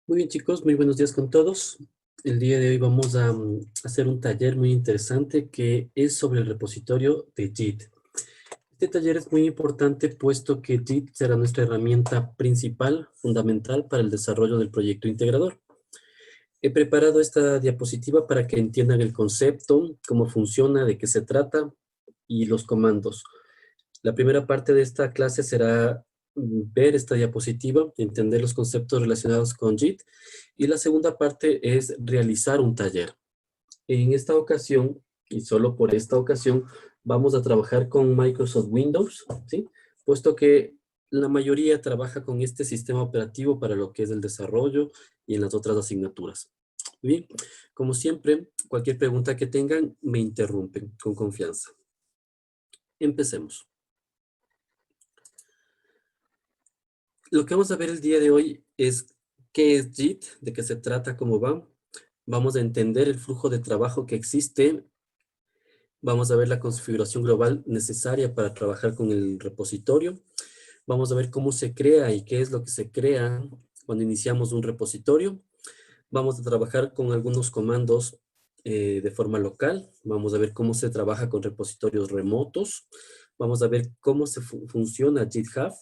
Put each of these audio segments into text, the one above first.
Muy bien, chicos, muy buenos días con todos. El día de hoy vamos a hacer un taller muy interesante que es sobre el repositorio de JIT. Este taller es muy importante puesto que JIT será nuestra herramienta principal, fundamental para el desarrollo del proyecto integrador. He preparado esta diapositiva para que entiendan el concepto, cómo funciona, de qué se trata y los comandos. La primera parte de esta clase será ver esta diapositiva, entender los conceptos relacionados con JIT, y la segunda parte es realizar un taller. En esta ocasión, y solo por esta ocasión, vamos a trabajar con Microsoft Windows, ¿sí? Puesto que la mayoría trabaja con este sistema operativo para lo que es el desarrollo y en las otras asignaturas. Bien, como siempre, cualquier pregunta que tengan, me interrumpen con confianza. Empecemos. Lo que vamos a ver el día de hoy es qué es JIT, de qué se trata, cómo va. Vamos a entender el flujo de trabajo que existe. Vamos a ver la configuración global necesaria para trabajar con el repositorio. Vamos a ver cómo se crea y qué es lo que se crea cuando iniciamos un repositorio. Vamos a trabajar con algunos comandos de forma local. Vamos a ver cómo se trabaja con repositorios remotos. Vamos a ver cómo funciona GitHub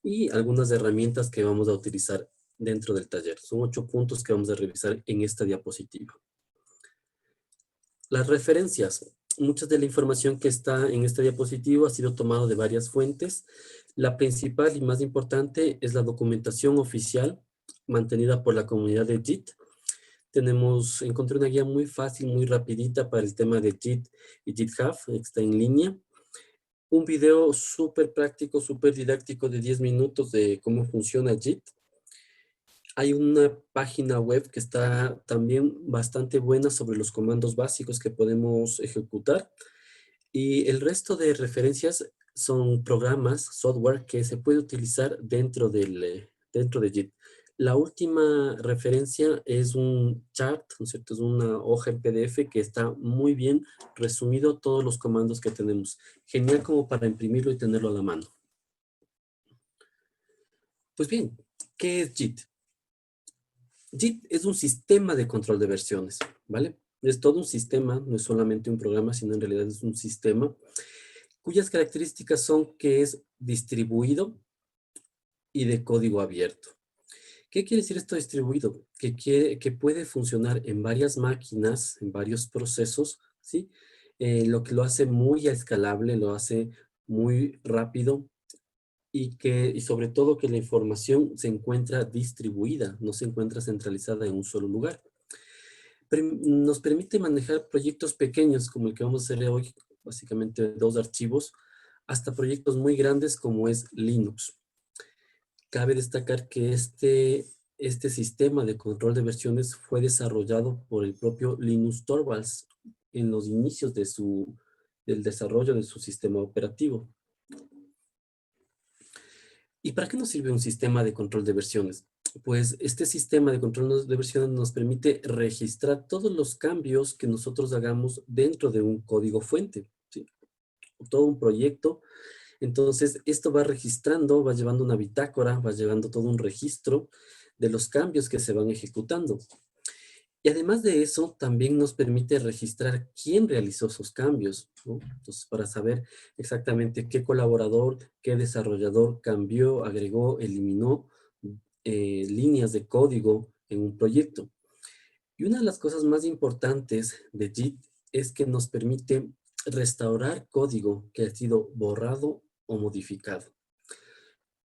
y algunas herramientas que vamos a utilizar dentro del taller. Son 8 puntos que vamos a revisar en esta diapositiva. Las referencias. Mucha de la información que está en esta diapositiva ha sido tomada de varias fuentes. La principal y más importante es la documentación oficial mantenida por la comunidad de JIT. Encontré una guía muy fácil, muy rapidita para el tema de JIT y GitHub, está en línea. Un video súper práctico, súper didáctico de 10 minutos de cómo funciona JIT. Hay una página web que está también bastante buena sobre los comandos básicos que podemos ejecutar. Y el resto de referencias son programas, software que se puede utilizar dentro de JIT. La última referencia es un chart, ¿no es cierto? Es una hoja en PDF que está muy bien resumido todos los comandos que tenemos. Genial como para imprimirlo y tenerlo a la mano. Pues bien, ¿qué es JIT? JIT es un sistema de control de versiones, ¿vale? Es todo un sistema, no es solamente un programa, sino en realidad es un sistema cuyas características son que es distribuido y de código abierto. ¿Qué quiere decir esto distribuido? Que puede funcionar en varias máquinas, en varios procesos, ¿sí? Lo que lo hace muy escalable, lo hace muy rápido y sobre todo que la información se encuentra distribuida, no se encuentra centralizada en un solo lugar. Nos permite manejar proyectos pequeños como el que vamos a hacer hoy, básicamente 2 archivos, hasta proyectos muy grandes como es Linux. Cabe destacar que este sistema de control de versiones fue desarrollado por el propio Linus Torvalds en los inicios del desarrollo de su sistema operativo. ¿Y para qué nos sirve un sistema de control de versiones? Pues este sistema de control de versiones nos permite registrar todos los cambios que nosotros hagamos dentro de un código fuente, ¿sí? Todo un proyecto. Entonces, esto va registrando, va llevando una bitácora, va llevando todo un registro de los cambios que se van ejecutando. Y además de eso, también nos permite registrar quién realizó esos cambios, ¿no? Entonces, para saber exactamente qué colaborador, qué desarrollador cambió, agregó, eliminó líneas de código en un proyecto. Y una de las cosas más importantes de JIT es que nos permite restaurar código que ha sido borrado o modificado.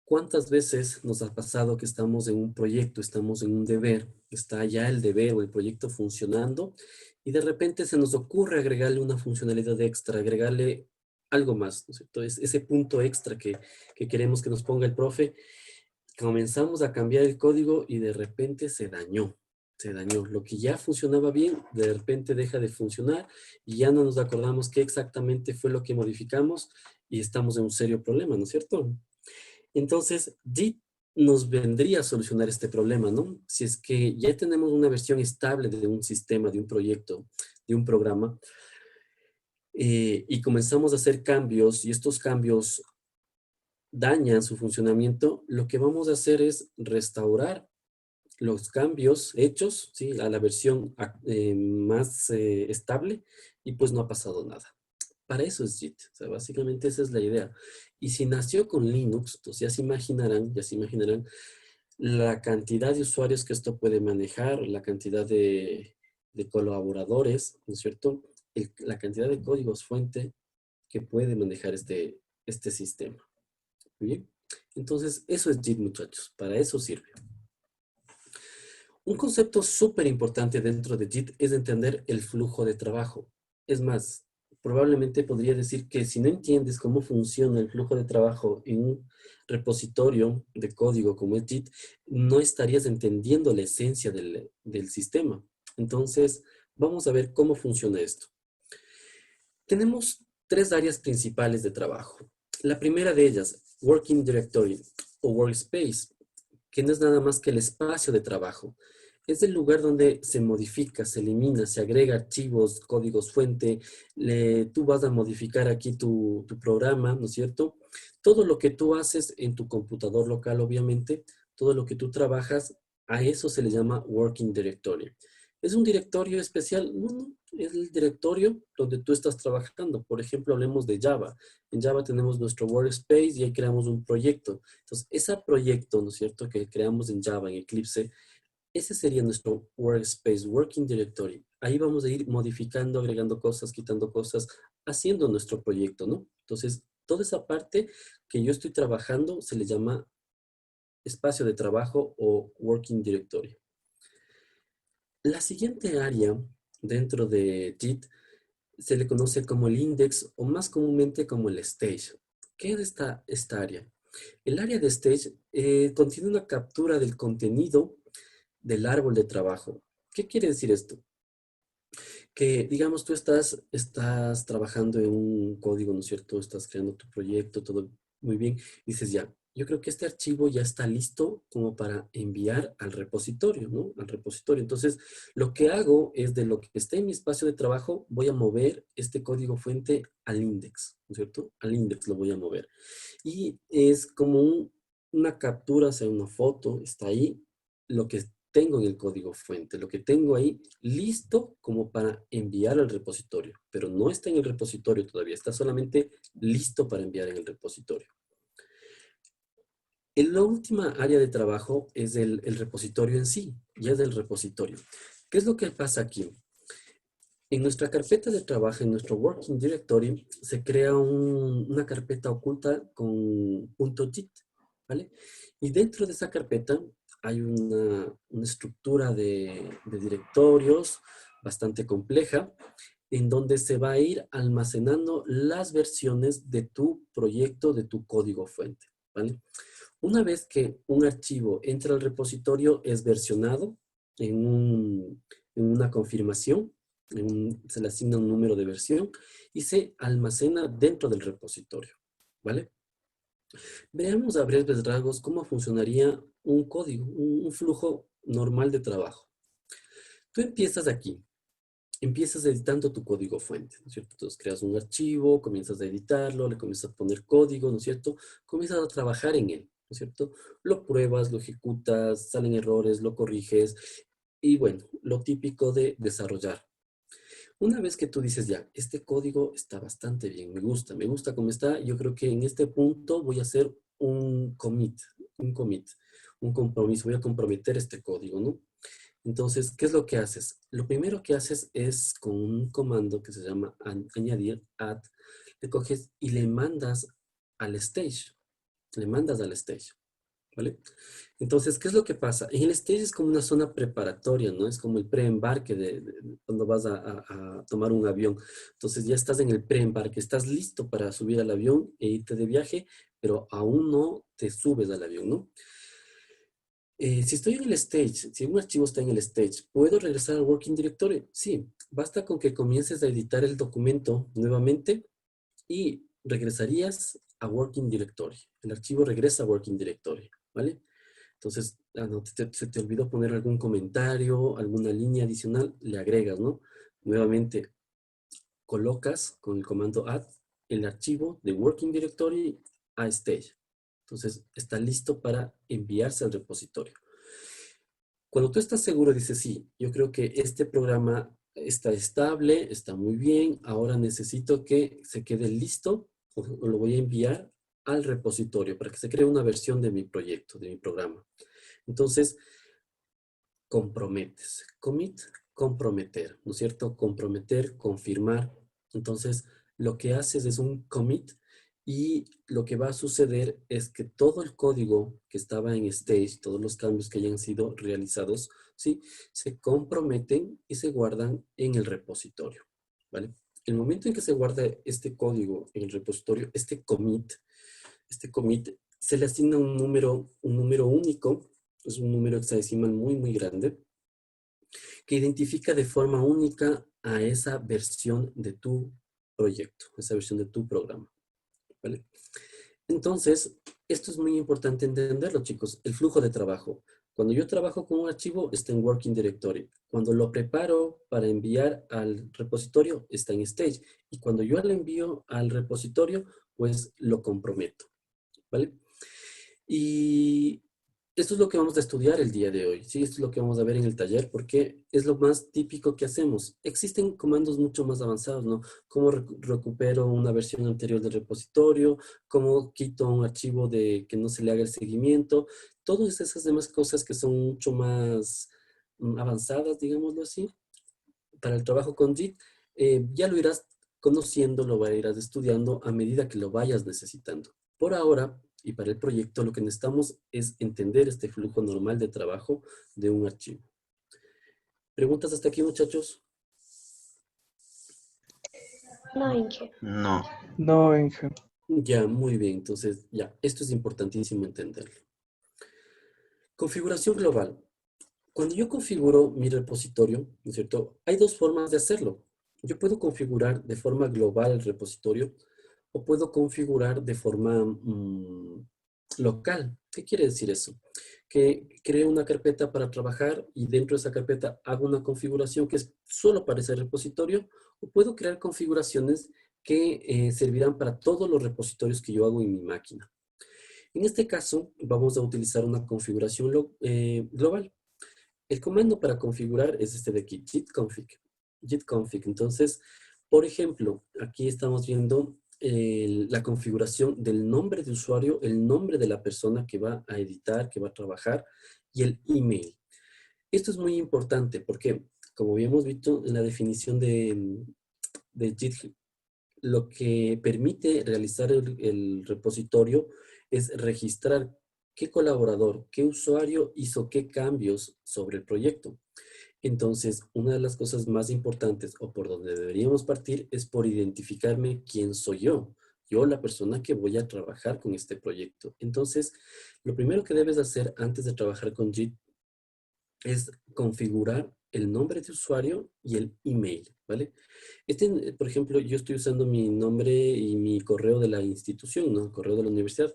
¿Cuántas veces nos ha pasado que estamos en un proyecto, estamos en un deber, está ya el deber o el proyecto funcionando y de repente se nos ocurre agregarle una funcionalidad extra, agregarle algo más, ¿no es cierto? Es ese punto extra que queremos que nos ponga el profe. Comenzamos a cambiar el código y de repente se dañó, se dañó. Lo que ya funcionaba bien, de repente deja de funcionar y ya no nos acordamos qué exactamente fue lo que modificamos y estamos en un serio problema, ¿no es cierto? Entonces, JIT nos vendría a solucionar este problema, ¿no? Si es que ya tenemos una versión estable de un sistema, de un proyecto, de un programa, y comenzamos a hacer cambios, y estos cambios dañan su funcionamiento, lo que vamos a hacer es restaurar los cambios hechos, ¿sí? A la versión más estable y pues no ha pasado nada. Para eso es JIT, o sea, básicamente esa es la idea. Y si nació con Linux, entonces ya se imaginarán la cantidad de usuarios que esto puede manejar, la cantidad de colaboradores, ¿no es cierto? La cantidad de códigos fuente que puede manejar este sistema. Muy bien. Entonces, eso es JIT, muchachos. Para eso sirve. Un concepto súper importante dentro de JIT es entender el flujo de trabajo. Es más, probablemente podría decir que si no entiendes cómo funciona el flujo de trabajo en un repositorio de código como es JIT, no estarías entendiendo la esencia del sistema. Entonces, vamos a ver cómo funciona esto. Tenemos tres áreas principales de trabajo. La primera de ellas, Working Directory o Workspace, que no es nada más que el espacio de trabajo. Es el lugar donde se modifica, se elimina, se agrega archivos, códigos fuente, tú vas a modificar aquí tu programa, ¿no es cierto? Todo lo que tú haces en tu computador local, obviamente, todo lo que tú trabajas, a eso se le llama Working Directory. ¿Es un directorio especial? No, no, es el directorio donde tú estás trabajando. Por ejemplo, hablemos de Java. En Java tenemos nuestro workspace y ahí creamos un proyecto. Entonces, ese proyecto, ¿no es cierto?, que creamos en Java, en Eclipse, ese sería nuestro workspace, working directory. Ahí vamos a ir modificando, agregando cosas, quitando cosas, haciendo nuestro proyecto, ¿no? Entonces, toda esa parte que yo estoy trabajando se le llama espacio de trabajo o working directory. La siguiente área dentro de JIT se le conoce como el index o más comúnmente como el stage. ¿Qué es esta área? El área de stage contiene una captura del contenido del árbol de trabajo. ¿Qué quiere decir esto? Que, digamos, tú estás trabajando en un código, ¿no es cierto? Estás creando tu proyecto, todo muy bien. Dices, ya, yo creo que este archivo ya está listo como para enviar al repositorio, ¿no? Al repositorio. Entonces, lo que hago es de lo que está en mi espacio de trabajo, voy a mover este código fuente al index, ¿no es cierto? Al index lo voy a mover. Y es como una captura, o sea, una foto, está ahí, lo que tengo en el código fuente, lo que tengo ahí listo como para enviar al repositorio, pero no está en el repositorio todavía, está solamente listo para enviar en el repositorio. En la última área de trabajo es el repositorio en sí, ya es del repositorio. ¿Qué es lo que pasa aquí? En nuestra carpeta de trabajo, en nuestro Working Directory, se crea una carpeta oculta con .git, ¿vale? Y dentro de esa carpeta hay una estructura de directorios bastante compleja, en donde se va a ir almacenando las versiones de tu proyecto, de tu código fuente, ¿vale? Una vez que un archivo entra al repositorio, es versionado en, en una confirmación, se le asigna un número de versión y se almacena dentro del repositorio, ¿vale? Veamos a breves rasgos cómo funcionaría un código, un flujo normal de trabajo. Tú empiezas aquí, empiezas editando tu código fuente, ¿no es cierto? Entonces creas un archivo, comienzas a editarlo, le comienzas a poner código, ¿no es cierto? Comienzas a trabajar en él, ¿no es cierto? Lo pruebas, lo ejecutas, salen errores, lo corriges y bueno, lo típico de desarrollar. Una vez que tú dices, ya, este código está bastante bien, me gusta cómo está, yo creo que en este punto voy a hacer un commit, un compromiso, voy a comprometer este código, ¿no? Entonces, ¿qué es lo que haces? Lo primero que haces es con un comando que se llama añadir, add, le coges y le mandas al stage, le mandas al stage, ¿vale? Entonces, ¿qué es lo que pasa? En el stage es como una zona preparatoria, ¿no? Es como el preembarque de cuando vas a tomar un avión. Entonces, ya estás en el preembarque, estás listo para subir al avión e irte de viaje, pero aún no te subes al avión, ¿no? Si estoy en el stage, si un archivo está en el stage, ¿puedo regresar al Working Directory? Sí, basta con que comiences a editar el documento nuevamente y regresarías a Working Directory. El archivo regresa a Working Directory, ¿vale? Entonces, no, se te olvidó poner algún comentario, alguna línea adicional, le agregas, ¿no? Nuevamente colocas con el comando add el archivo de Working Directory a stage. Entonces, está listo para enviarse al repositorio. Cuando tú estás seguro, dices, sí, yo creo que este programa está estable, está muy bien, ahora necesito que se quede listo o lo voy a enviar al repositorio para que se cree una versión de mi proyecto, de mi programa. Entonces, comprometes. Commit, comprometer, ¿no es cierto? Comprometer, confirmar. Entonces, lo que haces es un commit y lo que va a suceder es que todo el código que estaba en stage, todos los cambios que hayan sido realizados, ¿sí? Se comprometen y se guardan en el repositorio, ¿vale? El momento en que se guarda este código en el repositorio, este commit se le asigna un número único, es un número hexadecimal muy, muy grande, que identifica de forma única a esa versión de tu proyecto, esa versión de tu programa, ¿vale? Entonces, esto es muy importante entenderlo, chicos, el flujo de trabajo. Cuando yo trabajo con un archivo, está en Working Directory. Cuando lo preparo para enviar al repositorio, está en Stage. Y cuando yo lo envío al repositorio, pues lo comprometo, ¿vale? Y esto es lo que vamos a estudiar el día de hoy, ¿sí? Esto es lo que vamos a ver en el taller porque es lo más típico que hacemos. Existen comandos mucho más avanzados, ¿no? Cómo recupero una versión anterior del repositorio, cómo quito un archivo de que no se le haga el seguimiento, todas esas demás cosas que son mucho más avanzadas, digámoslo así, para el trabajo con Git, ya lo irás conociendo, lo irás estudiando a medida que lo vayas necesitando. Por ahora, y para el proyecto, lo que necesitamos es entender este flujo normal de trabajo de un archivo. ¿Preguntas hasta aquí, muchachos? No, Inge. No. No, Inge. Ya, muy bien. Entonces, ya, esto es importantísimo entenderlo. Configuración global. Cuando yo configuro mi repositorio, ¿no es cierto? Hay dos formas de hacerlo. Yo puedo configurar de forma global el repositorio o puedo configurar de forma local. ¿Qué quiere decir eso? Que creo una carpeta para trabajar y dentro de esa carpeta hago una configuración que es solo para ese repositorio o puedo crear configuraciones que servirán para todos los repositorios que yo hago en mi máquina. En este caso, vamos a utilizar una configuración global. El comando para configurar es este de aquí, gitconfig. Gitconfig. Entonces, por ejemplo, aquí estamos viendo la configuración del nombre de usuario, el nombre de la persona que va a editar, que va a trabajar y el email. Esto es muy importante porque, como habíamos visto en la definición de Git, lo que permite realizar el repositorio es registrar qué colaborador, qué usuario hizo qué cambios sobre el proyecto. Entonces, una de las cosas más importantes o por donde deberíamos partir es por identificarme quién soy yo. Yo, la persona que voy a trabajar con este proyecto. Entonces, lo primero que debes hacer antes de trabajar con Git es configurar el nombre de usuario y el email, ¿vale? Por ejemplo, yo estoy usando mi nombre y mi correo de la institución, ¿no? El correo de la universidad.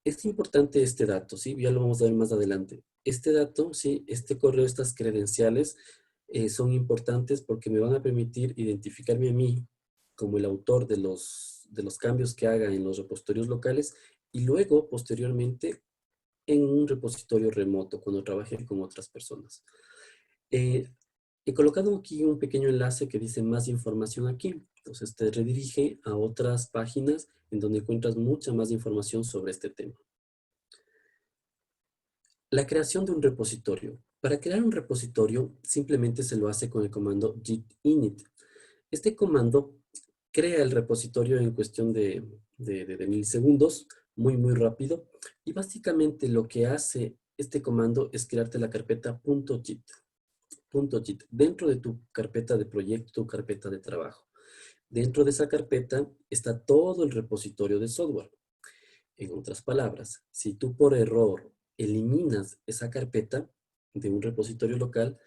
Es importante este dato, ¿sí? Ya lo vamos a ver más adelante. Este dato, ¿sí? Este correo, estas credenciales son importantes porque me van a permitir identificarme a mí como el autor de los cambios que haga en los repositorios locales y luego, posteriormente, en un repositorio remoto cuando trabaje con otras personas. He colocado aquí un pequeño enlace que dice más información aquí. Entonces te redirige a otras páginas en donde encuentras mucha más información sobre este tema. La creación de un repositorio. Para crear un repositorio simplemente se lo hace con el comando git init. Este comando crea el repositorio en cuestión de milisegundos, muy, muy rápido. Y básicamente lo que hace este comando es crearte la carpeta .git. .git dentro de tu carpeta de proyecto, tu carpeta de trabajo. Dentro de esa carpeta está todo el repositorio de software. En otras palabras, si tú por error eliminas esa carpeta de un repositorio local,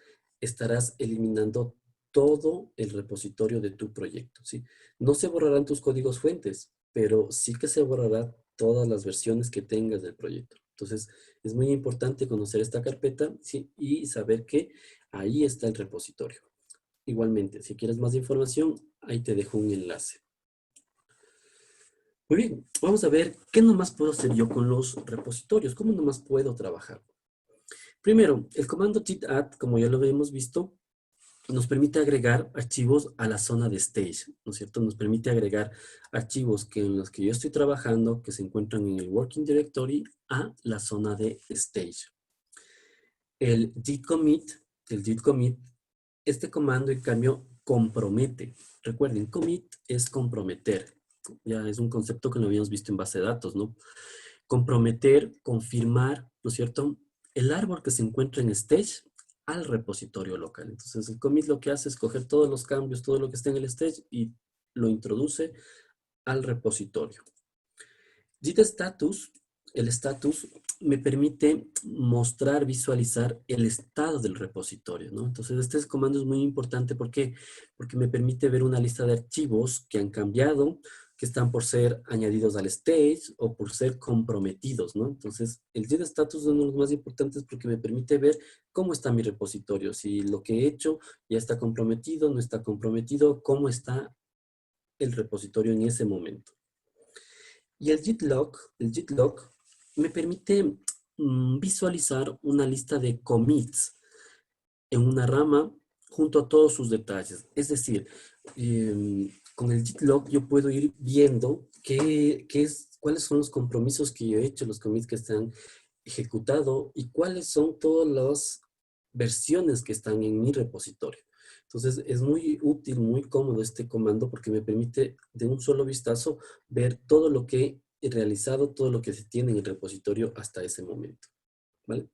estarás eliminando todo el repositorio de tu proyecto, ¿sí? No se borrarán tus códigos fuentes, pero sí que se borrará todas las versiones que tengas del proyecto. Entonces, es muy importante conocer esta carpeta, ¿sí? Y saber que ahí está el repositorio. Igualmente, si quieres más información, ahí te dejo un enlace. Muy bien, vamos a ver qué nomás puedo hacer yo con los repositorios, cómo nomás puedo trabajar. Primero, el comando git add, como ya lo habíamos visto, nos permite agregar archivos a la zona de stage, ¿no es cierto? Nos permite agregar archivos en los que yo estoy trabajando, que se encuentran en el working directory, a la zona de stage. El git commit, este comando en cambio compromete. Recuerden, commit es comprometer. Ya es un concepto que lo habíamos visto en base de datos, ¿no? Comprometer, confirmar, ¿no es cierto? El árbol que se encuentra en stage al repositorio local. Entonces el commit lo que hace es coger todos los cambios, todo lo que está en el stage y lo introduce al repositorio. Git status, el status me permite mostrar, visualizar el estado del repositorio, ¿no? Entonces este comando es muy importante porque me permite ver una lista de archivos que han cambiado, que están por ser añadidos al stage o por ser comprometidos, ¿no? Entonces el git status es uno de los más importantes porque me permite ver cómo está mi repositorio, si lo que he hecho ya está comprometido, no está comprometido, cómo está el repositorio en ese momento. Y el git log me permite visualizar una lista de commits en una rama junto a todos sus detalles. Es decir, con el git log yo puedo ir viendo cuáles son los compromisos que yo he hecho, los commits que están ejecutado y cuáles son todas las versiones que están en mi repositorio. Entonces es muy útil, muy cómodo este comando porque me permite de un solo vistazo ver todo lo que he realizado, todo lo que se tiene en el repositorio hasta ese momento. ¿Vale?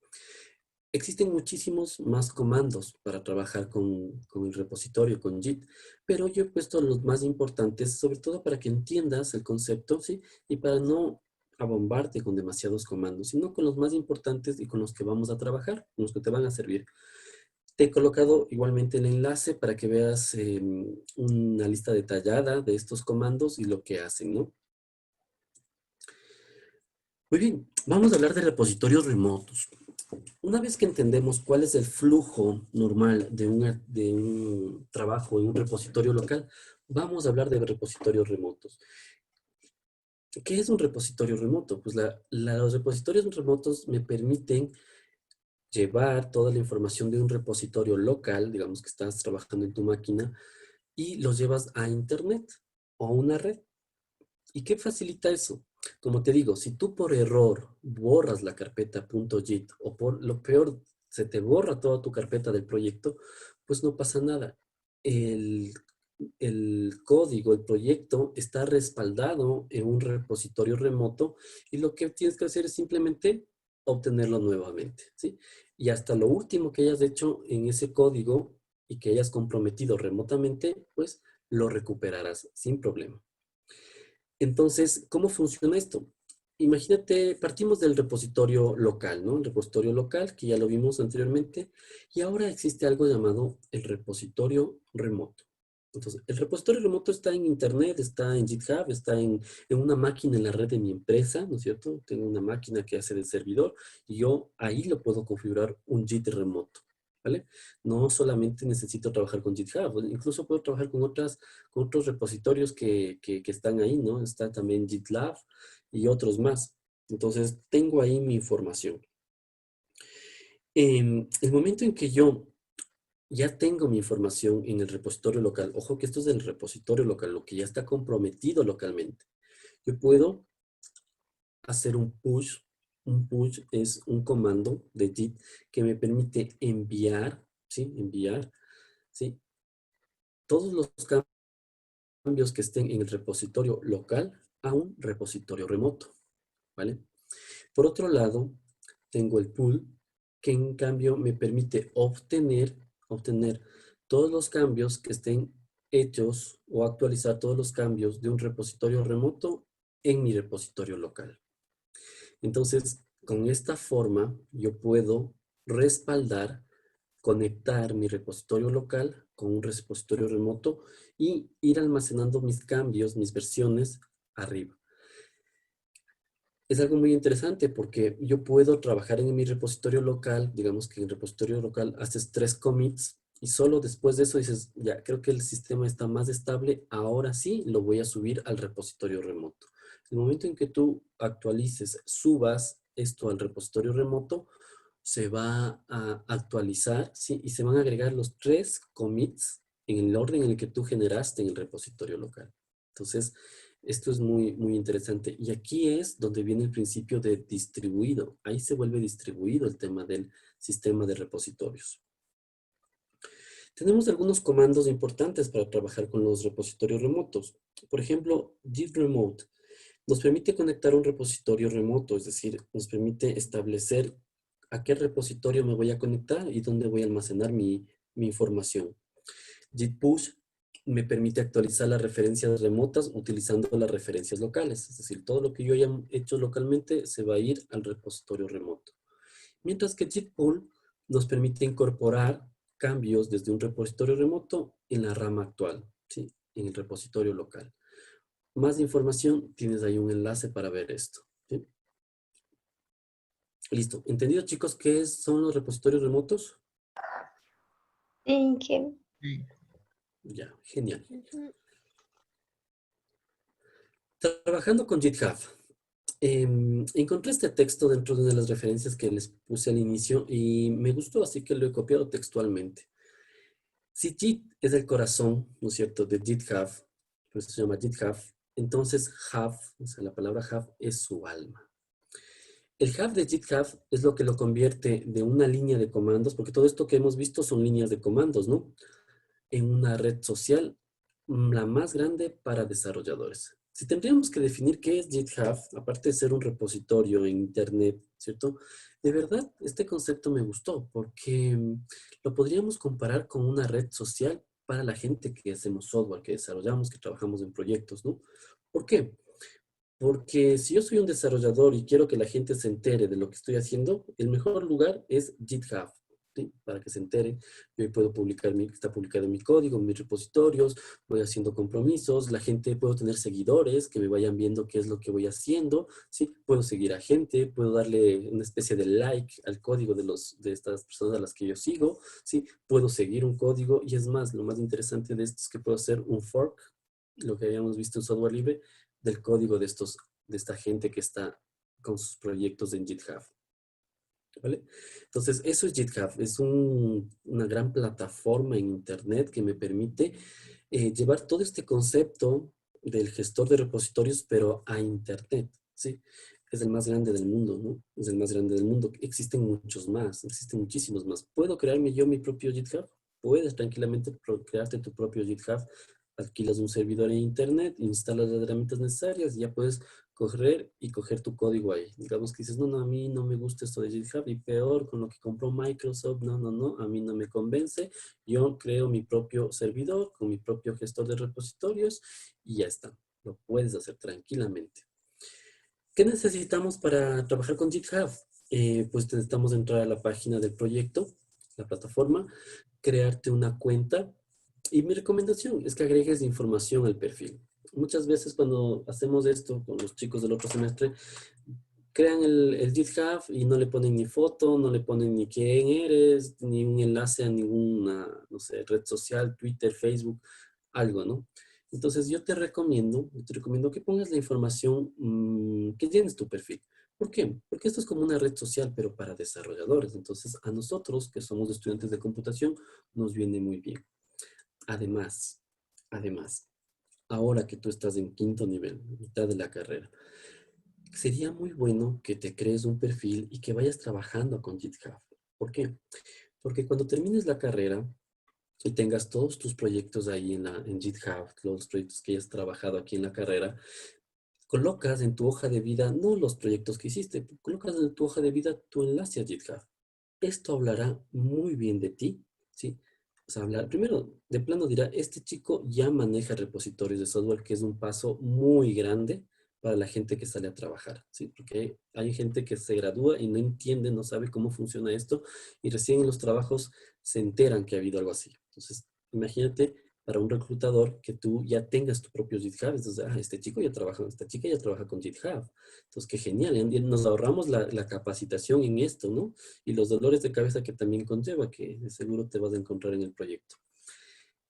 Existen muchísimos más comandos para trabajar con el repositorio, con Git, pero yo he puesto los más importantes, sobre todo para que entiendas el concepto, ¿sí? Y para no abombarte con demasiados comandos, sino con los más importantes y con los que vamos a trabajar, con los que te van a servir. Te he colocado igualmente el enlace para que veas una lista detallada de estos comandos y lo que hacen, ¿no? Muy bien, vamos a hablar de repositorios remotos. Una vez que entendemos cuál es el flujo normal de un trabajo en un repositorio local, vamos a hablar de repositorios remotos. ¿Qué es un repositorio remoto? Pues los repositorios remotos me permiten llevar toda la información de un repositorio local, digamos que estás trabajando en tu máquina, y los llevas a internet o a una red. ¿Y qué facilita eso? Como te digo, si tú por error borras la carpeta .git o por lo peor se te borra toda tu carpeta del proyecto, pues no pasa nada. El, el código, el proyecto está respaldado en un repositorio remoto y lo que tienes que hacer es simplemente obtenerlo nuevamente, ¿sí? Y hasta lo último que hayas hecho en ese código y que hayas comprometido remotamente, pues lo recuperarás sin problema. Entonces, ¿cómo funciona esto? Imagínate, partimos del repositorio local, ¿no? El repositorio local, que ya lo vimos anteriormente, y ahora existe algo llamado el repositorio remoto. Entonces, el repositorio remoto está en Internet, está en GitHub, está en una máquina en la red de mi empresa, ¿no es cierto? Tengo una máquina que hace de servidor y yo ahí lo puedo configurar un Git remoto, ¿vale? No solamente necesito trabajar con GitHub, incluso puedo trabajar con otros repositorios que están ahí, ¿no? Está también GitLab y otros más. Entonces, tengo ahí mi información. En el momento en que yo ya tengo mi información en el repositorio local, ojo que esto es del repositorio local, lo que ya está comprometido localmente, yo puedo hacer un push. Un push es un comando de Git que me permite enviar, ¿sí? Enviar, ¿sí? Todos los cambios que estén en el repositorio local a un repositorio remoto, ¿vale? Por otro lado, tengo el pool que en cambio me permite obtener todos los cambios que estén hechos o actualizar todos los cambios de un repositorio remoto en mi repositorio local. Entonces, con esta forma, yo puedo respaldar, conectar mi repositorio local con un repositorio remoto y ir almacenando mis cambios, mis versiones arriba. Es algo muy interesante porque yo puedo trabajar en mi repositorio local, digamos que en el repositorio local haces 3 commits y solo después de eso dices, ya, creo que el sistema está más estable, ahora sí lo voy a subir al repositorio remoto. El momento en que tú actualices, subas esto al repositorio remoto, se va a actualizar, ¿sí? Y se van a agregar los 3 commits en el orden en el que tú generaste en el repositorio local. Entonces, esto es muy, muy interesante. Y aquí es donde viene el principio de distribuido. Ahí se vuelve distribuido el tema del sistema de repositorios. Tenemos algunos comandos importantes para trabajar con los repositorios remotos. Por ejemplo, git remote nos permite conectar un repositorio remoto, es decir, nos permite establecer a qué repositorio me voy a conectar y dónde voy a almacenar mi información. Git push me permite actualizar las referencias remotas utilizando las referencias locales, es decir, todo lo que yo haya hecho localmente se va a ir al repositorio remoto. Mientras que Git pull nos permite incorporar cambios desde un repositorio remoto en la rama actual, ¿sí? En el repositorio local. Más información, tienes ahí un enlace para ver esto. ¿Sí? Listo. ¿Entendido, chicos, son los repositorios remotos? Thank you. Sí. Ya, genial. Ujú. Trabajando con GitHub. Encontré este texto dentro de una de las referencias que les puse al inicio y me gustó, así que lo he copiado textualmente. Si Git es el corazón, ¿no es cierto?, de GitHub, por eso se llama GitHub, entonces Hub, o sea, la palabra Hub es su alma. El hub de GitHub es lo que lo convierte de una línea de comandos, porque todo esto que hemos visto son líneas de comandos, ¿no? En una red social, la más grande para desarrolladores. Si tendríamos que definir qué es GitHub, aparte de ser un repositorio en Internet, ¿cierto? De verdad, este concepto me gustó porque lo podríamos comparar con una red social para la gente que hacemos software, que desarrollamos, que trabajamos en proyectos, ¿no? ¿Por qué? Porque si yo soy un desarrollador y quiero que la gente se entere de lo que estoy haciendo, el mejor lugar es GitHub, ¿sí? Para que se entere. Yo puedo publicar, está publicado mi código, mis repositorios, voy haciendo compromisos, la gente, puedo tener seguidores que me vayan viendo qué es lo que voy haciendo, ¿sí? Puedo seguir a gente, puedo darle una especie de like al código de estas personas a las que yo sigo, ¿sí? Puedo seguir un código y es más, lo más interesante de esto es que puedo hacer un fork, lo que habíamos visto en software libre, del código de esta gente que está con sus proyectos en GitHub. ¿Vale? Entonces, eso es GitHub. Es una gran plataforma en Internet que me permite llevar todo este concepto del gestor de repositorios, pero a Internet, ¿sí? Es el más grande del mundo, ¿no? Es el más grande del mundo. Existen muchos más, existen muchísimos más. ¿Puedo crearme yo mi propio GitHub? Puedes tranquilamente crearte tu propio GitHub. Alquilas un servidor en Internet, instalas las herramientas necesarias y ya puedes coger tu código ahí. Digamos que dices, no, no, a mí no me gusta esto de GitHub y peor con lo que compró Microsoft, no, no, no, a mí no me convence. Yo creo mi propio servidor con mi propio gestor de repositorios y ya está. Lo puedes hacer tranquilamente. ¿Qué necesitamos para trabajar con GitHub? Pues necesitamos entrar a la página del proyecto, la plataforma, crearte una cuenta y mi recomendación es que agregues información al perfil. Muchas veces cuando hacemos esto con los chicos del otro semestre, crean el GitHub y no le ponen ni foto, no le ponen ni quién eres, ni un enlace a ninguna, no sé, red social, Twitter, Facebook, algo, ¿no? Entonces yo te recomiendo que pongas la información, que llenes tu perfil. ¿Por qué? Porque esto es como una red social, pero para desarrolladores. Entonces a nosotros, que somos estudiantes de computación, nos viene muy bien. Además, además, ahora que tú estás en quinto nivel, mitad de la carrera, sería muy bueno que te crees un perfil y que vayas trabajando con GitHub. ¿Por qué? Porque cuando termines la carrera y tengas todos tus proyectos ahí en GitHub, los proyectos que hayas trabajado aquí en la carrera, colocas en tu hoja de vida, no los proyectos que hiciste, colocas en tu hoja de vida tu enlace a GitHub. Esto hablará muy bien de ti, ¿sí? O sea, primero, de plano dirá, este chico ya maneja repositorios de software, que es un paso muy grande para la gente que sale a trabajar, ¿sí? Porque hay gente que se gradúa y no entiende, no sabe cómo funciona esto, y recién en los trabajos se enteran que ha habido algo así. Entonces, imagínate para un reclutador que tú ya tengas tu propio GitHub. Entonces, este chico ya trabaja, esta chica ya trabaja con GitHub. Entonces, qué genial. Y nos ahorramos la capacitación en esto, ¿no? Y los dolores de cabeza que también conlleva, que de seguro te vas a encontrar en el proyecto.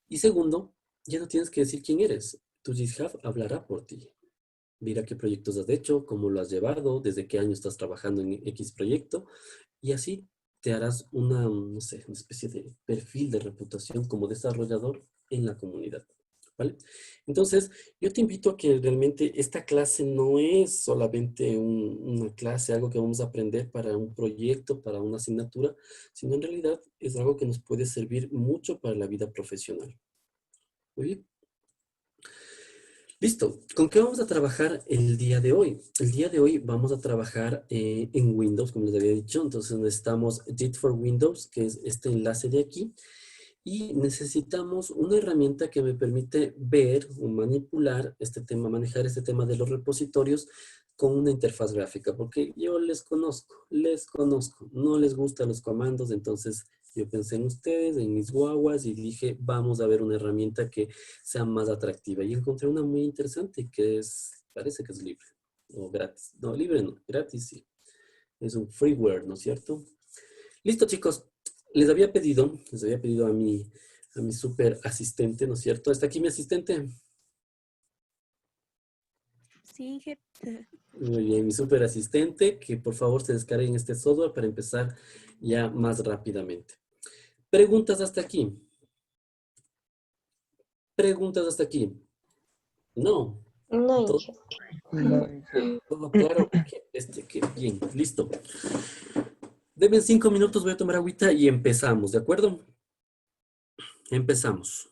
Y segundo, ya no tienes que decir quién eres. Tu GitHub hablará por ti. Mira qué proyectos has hecho, cómo lo has llevado, desde qué año estás trabajando en X proyecto. Y así te harás una, no sé, una especie de perfil de reputación como desarrollador en la comunidad, ¿vale? Entonces, yo te invito a que realmente esta clase no es solamente una clase, algo que vamos a aprender para un proyecto, para una asignatura, sino en realidad es algo que nos puede servir mucho para la vida profesional. Muy bien. Listo. ¿Con qué vamos a trabajar el día de hoy? El día de hoy vamos a trabajar en Windows, como les había dicho. Entonces necesitamos Git for Windows, que es este enlace de aquí. Y necesitamos una herramienta que me permite ver o manipular este tema, manejar este tema de los repositorios con una interfaz gráfica, porque yo les conozco, no les gustan los comandos, entonces yo pensé en ustedes, en mis guaguas y dije, vamos a ver una herramienta que sea más atractiva. Y encontré una muy interesante que es, parece que es libre o gratis. No, libre no, gratis sí. Es un freeware, ¿no es cierto? Listo, chicos. Les había pedido a mi super asistente, ¿no es cierto? ¿Está aquí mi asistente? Sí, Inge. Muy bien, mi super asistente, que por favor se descarguen este software para empezar ya más rápidamente. ¿Preguntas hasta aquí? ¿Preguntas hasta aquí? No. No, ¿Todo, Inge. No, Inge. todo claro? Qué bien, listo. Deben 5 minutos, voy a tomar agüita y empezamos, ¿de acuerdo? Empezamos.